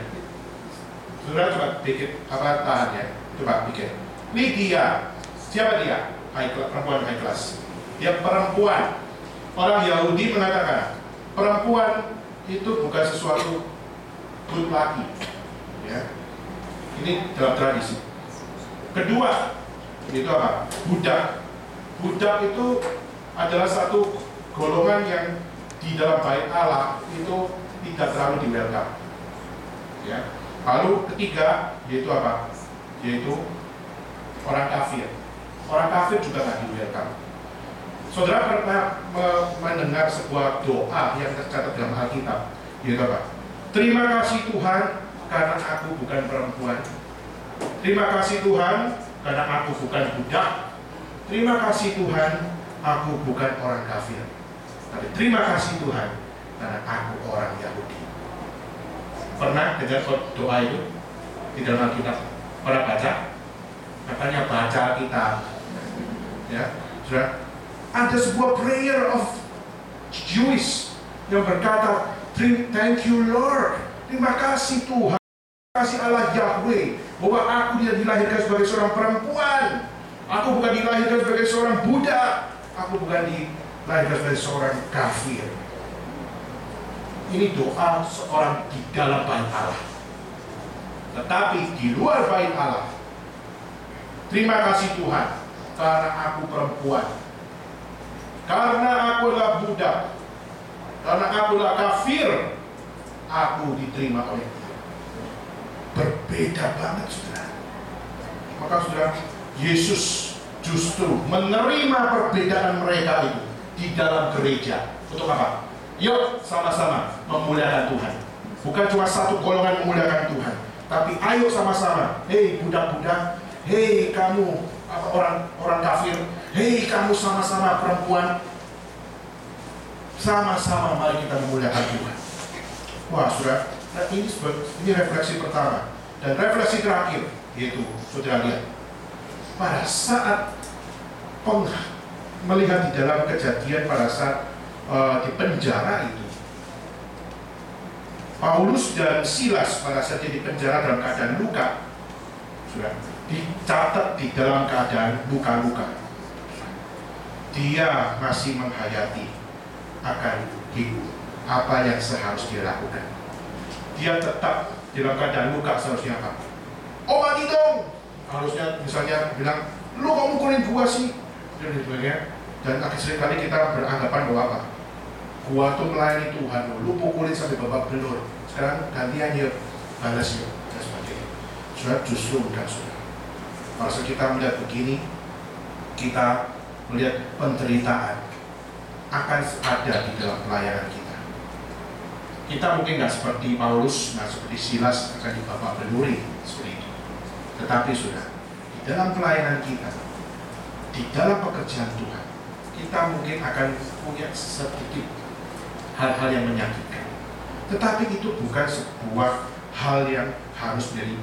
Saudara coba bikin tahan ya. Coba bikin. Lydia, siapa dia? Perempuan high class. Dia perempuan. Orang Yahudi mengatakan perempuan itu bukan sesuatu good laki. Ya. Ini dalam tradisi. Kedua, itu apa? Budak. Budak itu adalah satu golongan yang di dalam bait Allah itu tidak terlalu di welcome. Ya. Lalu ketiga, yaitu apa? Yaitu orang kafir. Orang kafir juga tidak di welcome. Saudara pernah mendengar sebuah doa yang tercatat dalam Alkitab, yaitu apa? Terima kasih Tuhan karena aku bukan perempuan. Terima kasih Tuhan karena aku bukan budak. Terima kasih Tuhan aku bukan orang kafir. Tapi terima kasih Tuhan karena aku orang Yahudi. Pernah dengar doa itu di dalam Alkitab? Pernah baca? Katanya baca Alkitab. Ya, sudah. Ada sebuah prayer of Jewish yang berkata, thank you Lord. Terima kasih Tuhan. Terima kasih Allah Yahweh bahwa aku tidak dilahirkan sebagai seorang perempuan. Aku bukan dilahirkan sebagai seorang budak. Aku bukan dilahirkan sebagai seorang kafir. Ini doa seorang di dalam bait Allah. Tetapi di luar bait Allah, terima kasih Tuhan karena aku perempuan, karena aku adalah budak, karena aku adalah kafir, aku diterima oleh Dia. Berbeda banget saudara. Maka saudara, Yesus justru menerima perbedaan mereka itu di dalam gereja. Untuk apa? Yuk sama-sama memuliakan Tuhan. Bukan cuma satu golongan memuliakan Tuhan, tapi ayo sama-sama. Hei budak-budak, hei kamu orang kafir, hei kamu sama-sama perempuan, sama-sama mari kita memuliakan Tuhan. Wah saudara, nah ini refleksi pertama. Dan refleksi terakhir, yaitu saudara lihat, pada saat melihat di dalam kejadian pada saat di penjara itu, Paulus dan Silas pada saat di penjara dalam keadaan luka, sudah dicatat di dalam keadaan luka-luka. Dia masih menghayati akan hidup apa yang seharusnya dilakukan. Dia tetap dalam keadaan luka, seharusnya apa? Obati dong. Harusnya misalnya bilang, lu kok mukulin gua sih? Dan sebagainya. Dan seringkali kita beranggapan bahwa apa? Gua tuh melayani Tuhan, lu pukulin sampai babak belur. Sekarang gantian yuk, balas yuk, dan sebagainya. Sudah justru bukan sudah. Pada kita melihat begini, kita melihat penderitaan akan ada di dalam pelayanan kita. Kita mungkin nggak seperti Paulus, nggak seperti Silas akan dibawa berduri seperti itu. Tetapi sudah di dalam pelayanan kita, di dalam pekerjaan Tuhan, kita mungkin akan punya sedikit hal-hal yang menyakitkan. Tetapi itu bukan sebuah hal yang harus menjadi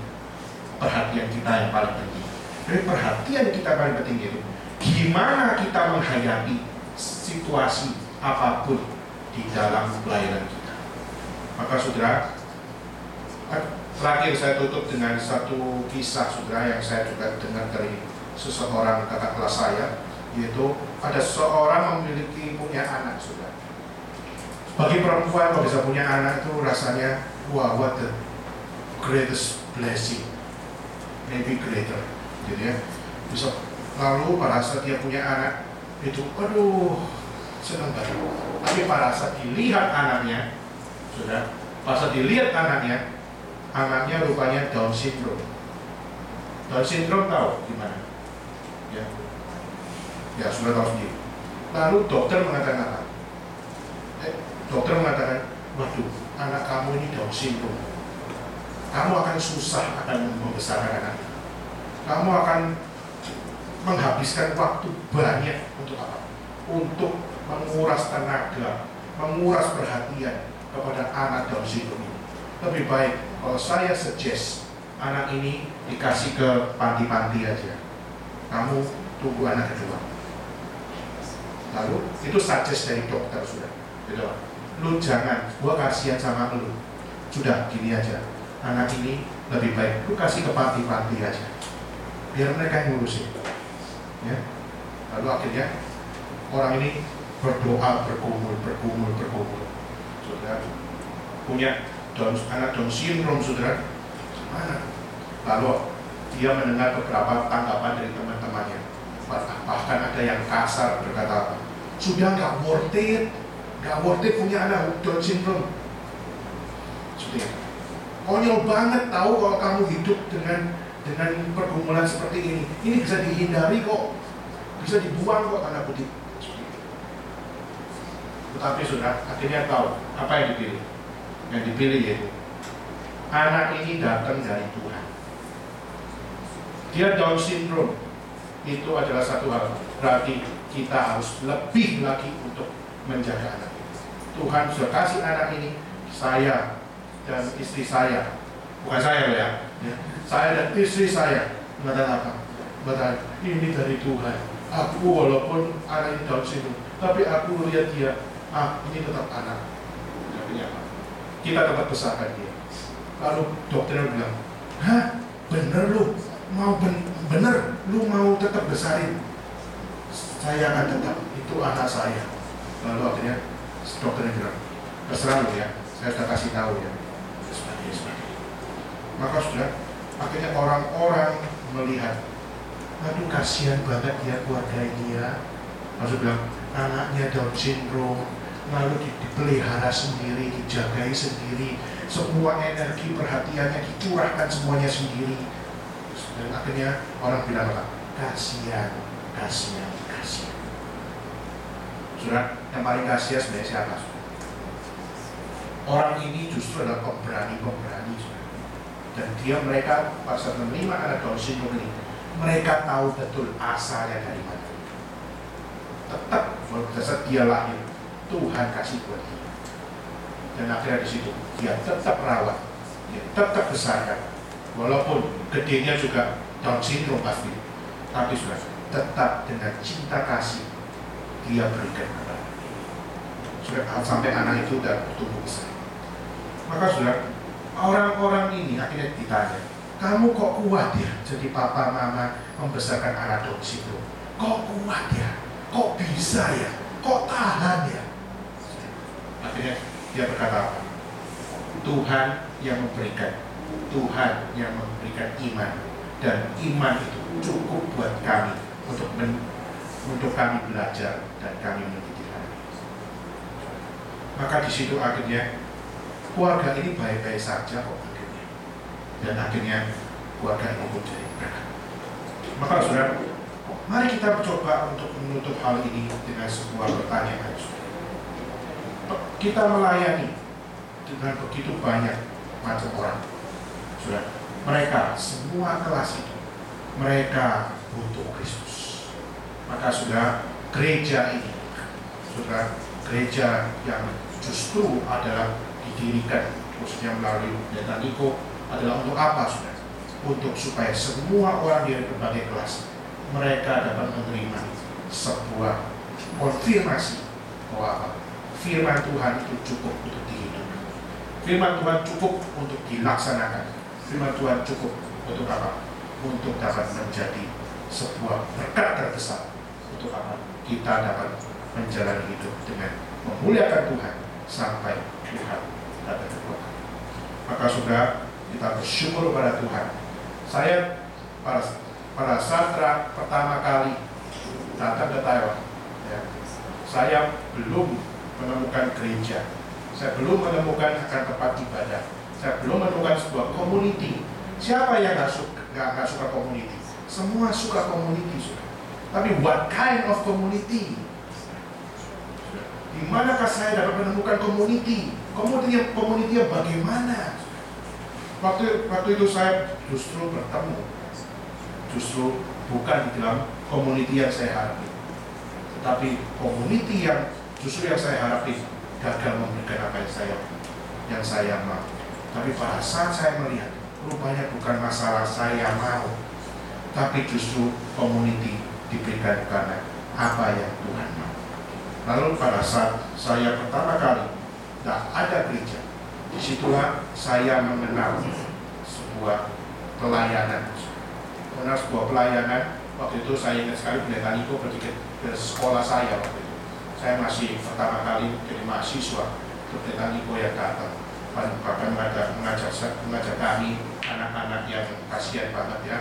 perhatian kita yang paling penting. Jadi perhatian kita paling penting itu gimana kita menghadapi situasi apapun di dalam pelayanan kita. Maka saudara, terakhir saya tutup dengan satu kisah saudara yang saya juga dengar dari seseorang kakak kelas saya, yaitu ada seorang punya anak saudara. Bagi perempuan kalau bisa punya anak itu rasanya wow, what the greatest blessing, maybe greater, gitu ya. Bisa lalu pada saat dia punya anak itu, aduh senang banget. Tapi pada saat dilihat anaknya, sudah, pada saat dilihat anaknya rupanya Down syndrome. Down syndrome tahu gimana? Ya sudah tahu sendiri. Lalu dokter mengatakan apa? Dokter mengatakan, waduh, anak kamu ini Down syndrome. Kamu akan susah akan membesarkan anak. Kamu akan menghabiskan waktu banyak untuk apa? Untuk menguras tenaga, menguras perhatian kepada anak Down syndrome ini. Lebih baik kalau saya suggest anak ini dikasih ke panti-panti aja. Kamu tunggu anak kedua. Lalu itu suggest dari dokter sudah. Gitu. Lu jangan, gua kasihan sama lu. Sudah gini aja. Anak ini lebih baik lu kasih ke panti-panti aja. Biar mereka yang ngurusin. Ya. Lalu akhirnya orang ini berdoa bergumul. Saudara punya anak Down syndrome saudara. Mana? Lalu dia mendengar beberapa tanggapan dari teman-temannya. Bahkan ada yang kasar berkata, sudah nggak worth it punya anak Down syndrome. Sudah. Konyol banget tahu kalau kamu hidup dengan pergumulan seperti ini. Ini bisa dihindari kok, bisa dibuang kok, tanda kutip. Tetapi sudah akhirnya tahu apa yang dipilih. Yang dipilih yaitu anak ini datang dari Tuhan. Dia Down syndrome. Itu adalah satu hal. Berarti kita harus lebih lagi untuk menjaga anak. Tuhan sudah kasih anak ini, saya dan istri saya, bukan saya ya. Saya dan istri saya mengatakan apa? Mengatakan ini dari Tuhan. Aku walaupun anak ini Down syndrome, tapi aku lihat dia, ini tetap anak. Artinya apa? Kita tetap besarkan dia. Lalu dokternya bilang, hah? Bener lu? Lu mau tetap besarin? Saya akan tetap, itu anak saya. Lalu akhirnya dokternya bilang, terserah lu ya, saya sudah kasih tahu ya. Maka sudah, akhirnya orang-orang melihat, aduh kasihan banget dia keluarga dia. Lalu bilang, anaknya Down syndrome, lalu dipelihara sendiri, dijagai sendiri, semua energi perhatiannya dicurahkan semuanya sendiri. Dan akhirnya orang bilang apa? Kasihan. Sudah, yang paling kasihan sebenarnya siapa? Orang ini justru adalah pemberani. Dan mereka pas menerima anak Down syndrome ini, mereka tahu betul asalnya dari mana. Tetap pada saat dia lahir, Tuhan kasih buat dia. Dan akhirnya di situ dia tetap rawat, dia tetap besarkan. Walaupun gedenya juga Down syndrome pasti, tapi sudah tetap dengan cinta kasih dia berikan kepada dia. Sudah sampai anak itu sudah tumbuh besar. Maka sudah orang-orang ini akhirnya ditanya, kamu kok kuat ya jadi papa mama membesarkan anak Down syndrome? Kok kuat ya? Kok bisa ya? Kok tahan ya? Akhirnya dia berkata apa? Tuhan yang memberikan, Tuhan yang memberikan iman, dan iman itu cukup buat kami untuk kami belajar dan kami mendidik anak. Maka di situ akhirnya keluarga ini baik-baik saja kok akhirnya, dan akhirnya keluarga ini pun jadi berkat. Maka saudara, mari kita coba untuk menutup hal ini dengan sebuah pertanyaan. kita melayani dengan begitu banyak macam orang. Sudah, mereka semua kelas itu, mereka butuh Kristus. Maka sudah, gereja ini, sudah, gereja yang justru adalah didirikan khususnya melalui pendeta Niko adalah untuk apa, sudah? Untuk supaya semua orang dari berbagai kelas mereka dapat menerima sebuah konfirmasi bahwa apa? Firman Tuhan itu cukup untuk dihidupkan. Firman Tuhan cukup untuk dilaksanakan. Firman Tuhan cukup untuk apa? Untuk dapat menjadi sebuah berkat terbesar. Untuk apa? Kita dapat menjalani hidup dengan memuliakan Tuhan sampai Tuhan dapat berkuasa. Maka sudah, kita bersyukur kepada Tuhan. Saya pada saat pertama kali datang ke Taiwan, ya, saya belum menemukan gereja, saya belum menemukan akan tempat ibadah, saya belum menemukan sebuah community. Siapa yang nggak suka community? Semua suka community, sudah. Tapi what kind of community? Di manakah saya dapat menemukan community? Community yang bagaimana? Waktu itu saya justru bertemu, justru bukan di dalam community yang saya harapin, tetapi community yang justru yang saya harapin gagal memberikan apa yang saya mau. Tapi pada saat saya melihat, rupanya bukan masalah saya mau, tapi justru community diberikan karena apa yang Tuhan mau. Lalu pada saat saya pertama kali tidak ada gereja, disitulah saya mengenal sebuah pelayanan. Waktu itu saya ingat sekali pendeta Niko pergi ke sekolah saya waktu itu. Saya masih pertama kali jadi mahasiswa, pendeta Niko yang datang. Bahkan mengajak kami anak-anak yang kasihan banget ya.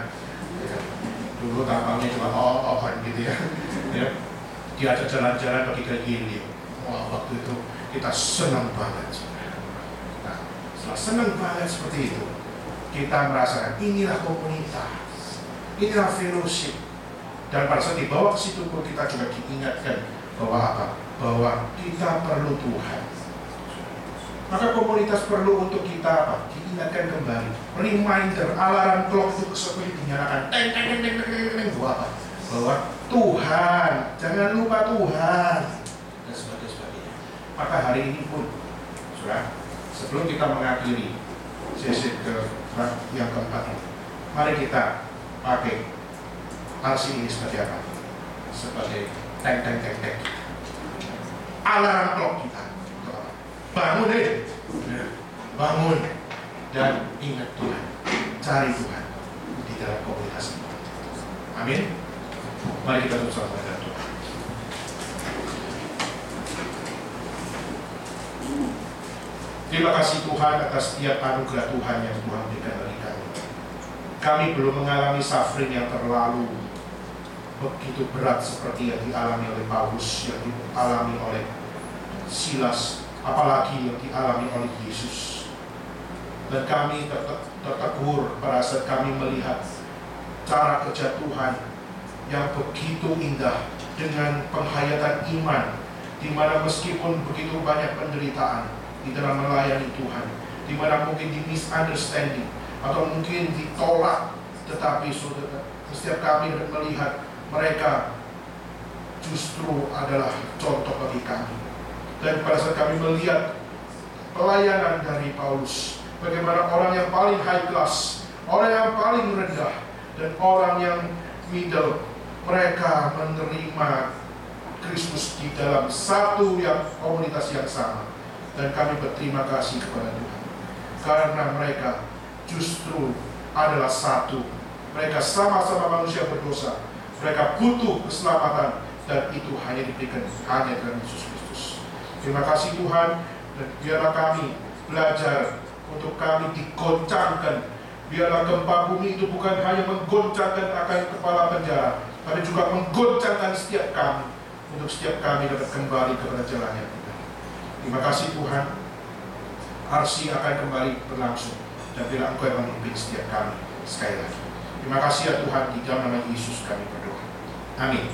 Dulu tampangnya cuma oh-ohan gitu ya. Diajak jalan-jalan pergi ke Gili. Wah, waktu itu kita senang banget. Nah, setelah senang banget seperti itu, kita merasakan inilah komunitas, inilah fellowship. Dan pada saat dibawa ke situ pun kita juga diingatkan bahwa apa? Bahwa kita perlu Tuhan. Maka komunitas perlu untuk kita apa? Diingatkan kembali. Reminder, alarm clock itu seperti dinyalakan. Teng teng teng teng teng teng. Bahwa Tuhan, jangan lupa Tuhan. Dan sebagainya. Maka hari ini pun, sudah, sebelum kita mengakhiri sesi yang keempat ini, mari kita pakai arsi ini seperti apa? Sebagai teng teng teng teng. Alarm clock kita. Bangun deh, bangun dan ingat Tuhan, cari Tuhan di dalam komunitas ini. Amin. Mari kita bersama dengan Tuhan. Terima kasih Tuhan atas setiap anugerah Tuhan yang Tuhan berikan bagi kami. Kami belum mengalami suffering yang terlalu begitu berat seperti yang dialami oleh Paulus, yang dialami oleh Silas, apalagi yang dialami oleh Yesus. Dan kami tertegur pada saat kami melihat cara kerja Tuhan yang begitu indah dengan penghayatan iman, di mana meskipun begitu banyak penderitaan di dalam melayani Tuhan, di mana mungkin di misunderstanding atau mungkin ditolak, tetapi setiap kami melihat mereka justru adalah contoh bagi kami. Dan pada saat kami melihat pelayanan dari Paulus, bagaimana orang yang paling high class, orang yang paling rendah, dan orang yang middle, mereka menerima Kristus di dalam satu komunitas yang sama. Dan kami berterima kasih kepada Tuhan, karena mereka justru adalah satu. Mereka sama-sama manusia berdosa. Mereka butuh keselamatan, dan itu hanya diberikan hanya dalam Yesus Kristus. Terima kasih Tuhan, dan biarlah kami belajar untuk kami digoncangkan. Biarlah gempa bumi itu bukan hanya menggoncangkan akan kepala penjara, tapi juga menggoncangkan setiap kami, untuk setiap kami dapat kembali kepada jalan yang benar. Terima kasih Tuhan. Arsi akan kembali berlangsung, dan biarlah Engkau yang memimpin setiap kami sekali lagi. Terima kasih ya Tuhan, di dalam nama Yesus kami berdoa. Amin.